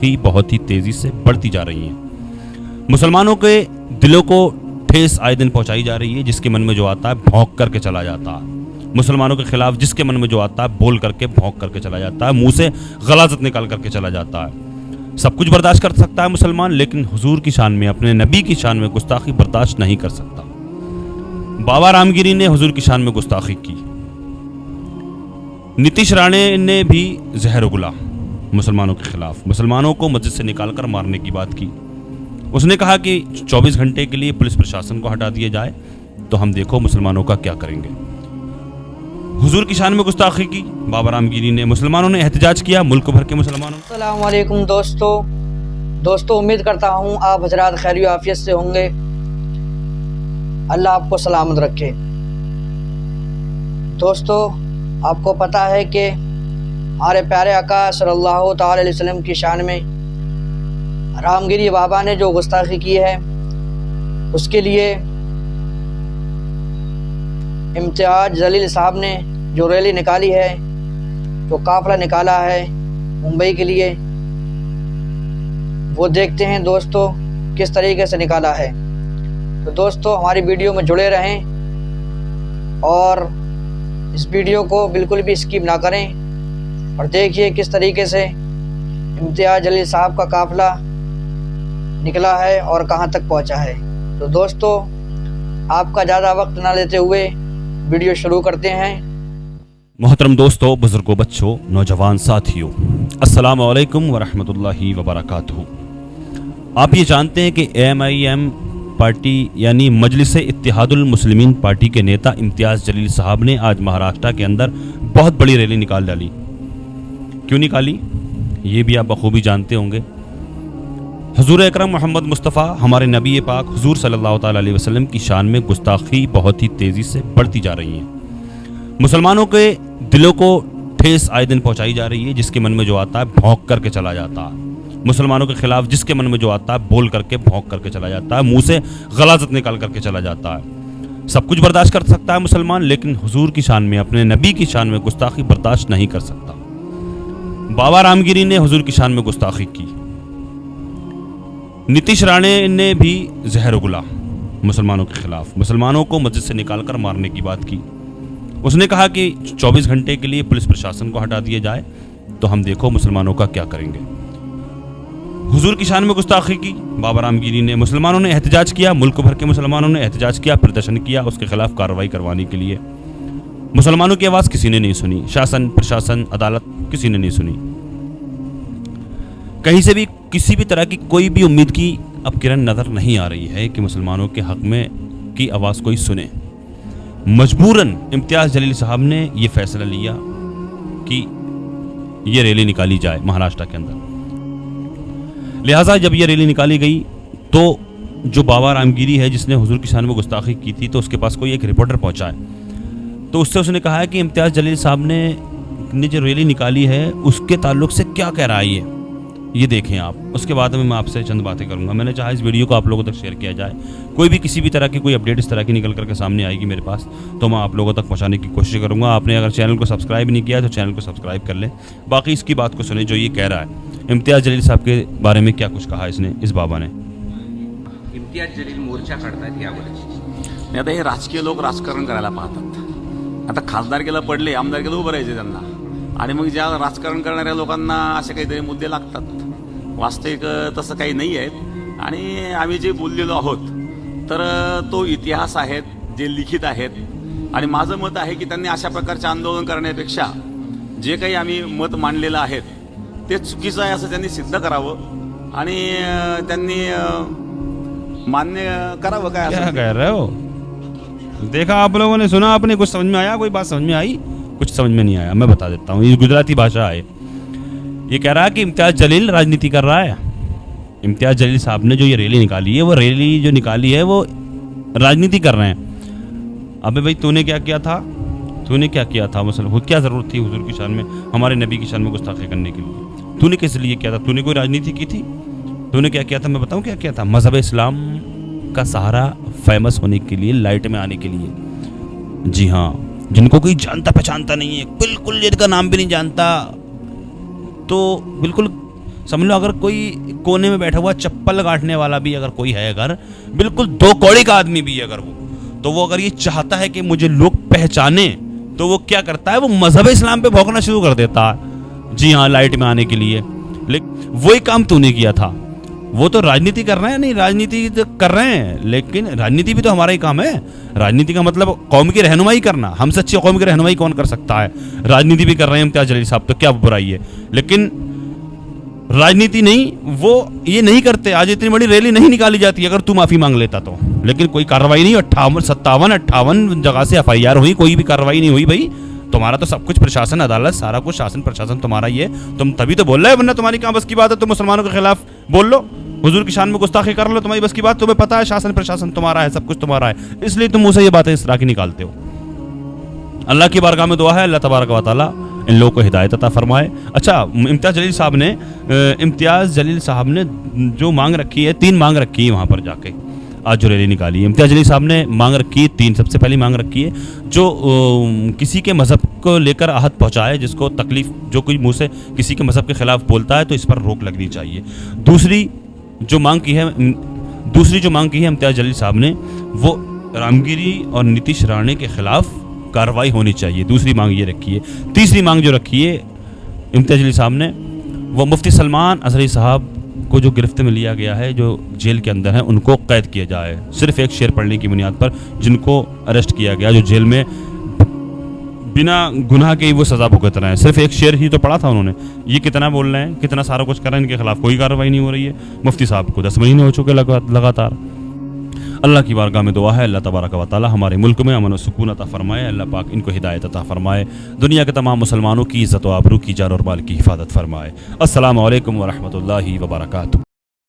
की बहुत ही तेजी से बढ़ती जा रही हैं। मुसलमानों के दिलों को ठेस आए दिन पहुंचाई जा रही है। जिसके मन में जो आता है भौंक करके चला जाता है। मुसलमानों के खिलाफ जिसके मन में जो आता है बोल करके भौंक करके चला जाता है, मुंह से गलाजत निकाल करके चला जाता है। सब कुछ बर्दाश्त कर सकता है मुसलमान, लेकिन हुजूर की शान में, अपने नबी की शान में गुस्ताखी बर्दाश्त नहीं कर सकता। बाबा रामगिरी ने हुजूर की शान में गुस्ताखी की। नीतीश राणे ने भी जहर उगला मुसलमानों के खिलाफ, मुसलमानों को मस्जिद से निकालकर मारने की बात की। उसने कहा कि 24 घंटे के लिए पुलिस प्रशासन को हटा दिया जाए, तो हम देखो मुसलमानों का क्या करेंगे। हुजूर की शान में गुस्ताखी की बाबा रामगिरी ने। मुसलमानों ने एहतजाज किया, मुल्क भर के मुसलमानों। अस्सलाम वालेकुम दोस्तों, उम्मीद करता हूँ आप हजरात खैर आफियत से होंगे। अल्लाह आपको सलामत रखे। दोस्तों, आपको पता है कि हमारे प्यारे आका सल्लल्लाहु ताला अलैहि वसल्लम की शान में रामगिरी बाबा ने जो गुस्ताखी की है, उसके लिए इम्तियाज जलील साहब ने जो रैली निकाली है, जो काफिला निकाला है मुंबई के लिए, वो देखते हैं दोस्तों किस तरीके से निकाला है। तो दोस्तों, हमारी वीडियो में जुड़े रहें और इस वीडियो को बिल्कुल भी स्किप ना करें और देखिए किस तरीके से इम्तियाज जलील साहब का काफिला निकला है और कहां तक पहुंचा है। तो दोस्तों, आपका ज़्यादा वक्त ना लेते हुए वीडियो शुरू करते हैं। मोहतरम दोस्तों, बुजुर्गों, बच्चों, नौजवान साथियों, अस्सलाम वालेकुम वरहमतुल्लाहि वबरकातुहू। आप ये जानते हैं कि AMIM पार्टी यानी मजलिस इत्तेहादुल मुस्लिमीन पार्टी के नेता इम्तियाज जलील साहब ने आज महाराष्ट्र के अंदर बहुत बड़ी रैली निकाल डाली। क्यों निकाली, ये भी आप बखूबी जानते होंगे। हुजूर अकरम मोहम्मद मुस्तफ़ा हमारे नबी पाक हुजूर सल्लल्लाहु ताला अलैहि वसल्लम की शान में गुस्ताखी बहुत ही तेज़ी से बढ़ती जा रही है। मुसलमानों के दिलों को ठेस आए दिन पहुंचाई जा रही है। जिसके मन में जो आता है भौंक करके चला जाता है। मुसलमानों के खिलाफ जिसके मन में जो आता है बोल करके भौंक करके चला जाता है, मुंह से गलाजत निकाल करके चला जाता है। सब कुछ बर्दाश्त कर सकता है मुसलमान, लेकिन हुजूर की शान में, अपने नबी की शान में गुस्ताखी बर्दाश्त नहीं कर सकता। बाबा रामगिरी ने हुजूर की शान में गुस्ताखी की। नीतीश राणे ने भी जहर उगला मुसलमानों के खिलाफ, मुसलमानों को मस्जिद से निकालकर मारने की बात की। उसने कहा कि 24 घंटे के लिए पुलिस प्रशासन को हटा दिया जाए, तो हम देखो मुसलमानों का क्या करेंगे। हुजूर की शान में गुस्ताखी की बाबा रामगिरी ने। मुसलमानों ने एहतजाज किया, मुल्क भर के मुसलमानों ने एहतजाज किया, प्रदर्शन किया उसके खिलाफ कार्रवाई करवाने के लिए। मुसलमानों की आवाज़ किसी ने नहीं सुनी। शासन, प्रशासन, अदालत किसी ने नहीं सुनी। कहीं से भी किसी भी तरह की कोई भी उम्मीद की अब किरण नज़र नहीं आ रही है कि मुसलमानों के हक में की आवाज़ कोई सुने। मजबूरन इम्तियाज जलील साहब ने ये फैसला लिया कि ये रैली निकाली जाए महाराष्ट्र के अंदर। लिहाजा जब ये रैली निकाली गई, तो जो बाबा रामगिरी है जिसने हुजूर की शान में गुस्ताखी की थी, तो उसके पास कोई एक रिपोर्टर पहुंचा है। तो उससे उसने कहा है कि इम्तियाज जलील साहब ने जो रैली निकाली है उसके ताल्लुक से क्या कह रहा है ये देखें आप। उसके बाद में मैं आपसे चंद बातें करूंगा। मैंने चाहा इस वीडियो को आप लोगों तक शेयर किया जाए। कोई भी किसी भी तरह की कोई अपडेट इस तरह की निकल करके सामने आएगी मेरे पास, तो मैं आप लोगों तक पहुंचाने की कोशिश करूंगा। आपने अगर चैनल को सब्सक्राइब नहीं किया तो चैनल को सब्सक्राइब कर लें। बाकी इसकी बात को सुने जो ये कह रहा है। इम्तियाज जलील साहब के बारे में क्या कुछ कहा इसने, इस बाबा ने। इम्तियाज जलील मोर्चा काढतायत यावर। नाही, आता हे राजकीय लोक राजकारण करायला पाहतात। आता खासदारकीला पडले, आमदारकीला उभं राहायचे त्यांना, आणि मग ज्या राजकारण करणाऱ्या लोकांना असे काहीतरी मुद्दे लागतात। वास्तविक तसं काही नाही आहेत। आणि आम्ही जे बोललेलो आहोत तर तो इतिहास आहेत, जे लिखित आहेत। आणि माझं मत आहे की त्यांनी अशा प्रकारचे आंदोलन करण्यापेक्षा जे काही आम्ही मत मांडलेलं आहेत ते चुकीचं आहे असं त्यांनी सिद्ध करावं आणि त्यांनी मान्य करावं। काय क्या कह रहे हो? देखा आप लोगों ने, सुना आपने, कुछ समझ में आया? कोई बात समझ में आई? कुछ समझ में नहीं आया। मैं बता देता हूँ, ये गुजराती भाषा है। ये कह रहा है कि इम्तियाज जलील राजनीति कर रहा है। इम्तियाज जलील साहब ने जो ये रैली निकाली है, वो रैली जो निकाली है वो राजनीति कर रहे हैं। अबे भाई, तूने क्या किया था? तूने क्या किया था? मतलब क्या ज़रूरत थी हुजूर की शान में, हमारे नबी की शान में गुस्ताखी करने के लिए? तूने किस लिए किया था? तूने कोई राजनीति की थी? तूने क्या किया था? मैं बताऊँ क्या किया था? मज़हब इस्लाम का सहारा फेमस होने के लिए, लाइट में आने के लिए। जी हाँ, जिनको कोई जानता पहचानता नहीं है, बिल्कुल जिनका नाम भी नहीं जानता, तो बिल्कुल समझ लो अगर कोई कोने में बैठा हुआ चप्पल काटने वाला भी अगर कोई है, अगर बिल्कुल 2 कौड़ी का आदमी भी है अगर वो अगर ये चाहता है कि मुझे लोग पहचाने, तो वो क्या करता है, वो मजहब इस्लाम पे भौंकना शुरू कर देता है। जी हाँ, लाइट में आने के लिए। लेकिन वही काम तूने किया था। वो तो राजनीति कर रहे हैं, नहीं राजनीति तो कर रहे हैं, लेकिन राजनीति भी तो हमारा ही काम है। राजनीति का मतलब कौम की रहनुमाई करना। हमसे अच्छी कौम की रहनुमाई कौन कर सकता है? राजनीति भी कर रहे हैं इम्तियाज जलील साहब, तो क्या बुराई है? लेकिन राजनीति नहीं, वो ये नहीं करते। आज इतनी बड़ी रैली नहीं निकाली जाती अगर तू माफी मांग लेता तो, लेकिन कोई कार्रवाई नहीं। 58 जगह से FIR हुई, कोई भी कार्रवाई नहीं हुई। भाई तुम्हारा तो सब कुछ प्रशासन, अदालत, सारा कुछ शासन प्रशासन तुम्हारा ही है। तुम तभी तो बोल रहे हो, वरना तुम्हारी कहाँ बस की बात है? तुम मुसलमानों के खिलाफ बोल लो, हुजूर की शान में गुस्ताखी कर लो, तुम्हारी बस की बात। तुम्हें पता है शासन प्रशासन तुम्हारा है, सब कुछ तुम्हारा है, इसलिए तुम मुझसे ये बातें इस तरह की निकालते हो। अल्लाह की बारगाह में दुआ है, अल्लाह तबारक व तआला इन लोगों को हिदायत अता फरमाए। अच्छा, इम्तियाज जलील साहब ने जो मांग रखी है, 3 मांग रखी है वहाँ पर जाके आज जो रैली निकाली है। इम्तियाज जलील साहब ने मांग रखी है 3। सबसे पहली मांग रखी है जो किसी के मज़हब को लेकर आहत पहुँचाए, जिसको तकलीफ, जो कोई मुँह से किसी के मज़हब के खिलाफ बोलता है तो इस पर रोक लगनी चाहिए। दूसरी जो मांग की है इम्तियाज जलील साहब ने, वो रामगिरी और नीतीश राणे के खिलाफ कार्रवाई होनी चाहिए। दूसरी मांग ये रखी है। तीसरी मांग जो रखी है इम्तियाज जलील साहब ने, वो मुफ्ती सलमान अजहरी साहब को जो गिरफ्त में लिया गया है, जो जेल के अंदर है, उनको कैद किया जाए सिर्फ एक शेर पढ़ने की बुनियाद पर, जिनको अरेस्ट किया गया, जो जेल में बिना गुनाह के ही वो सज़ा भुगत रहे हैं। सिर्फ एक शेर ही तो पढ़ा था उन्होंने। ये कितना बोल रहे हैं, कितना सारा कुछ कर रहे हैं, इनके खिलाफ कोई कार्रवाई नहीं हो रही है। मुफ्ती साहब को 10 महीने हो चुके लगातार। अल्लाह की बारगाह में दुआ है, अल्लाह तबारक व तआला हमारे मुल्क में अमन व सुकून अता फरमाए। अल्लाह पाक इनको हिदायत अता फरमाए। दुनिया के तमाम मुसलमानों की इज़्ज़त व आबरू की, जान और माल की हिफाजत फरमाए। अस्सलामु अलैकुम व रहमतुल्लाहि व बरकातुहू।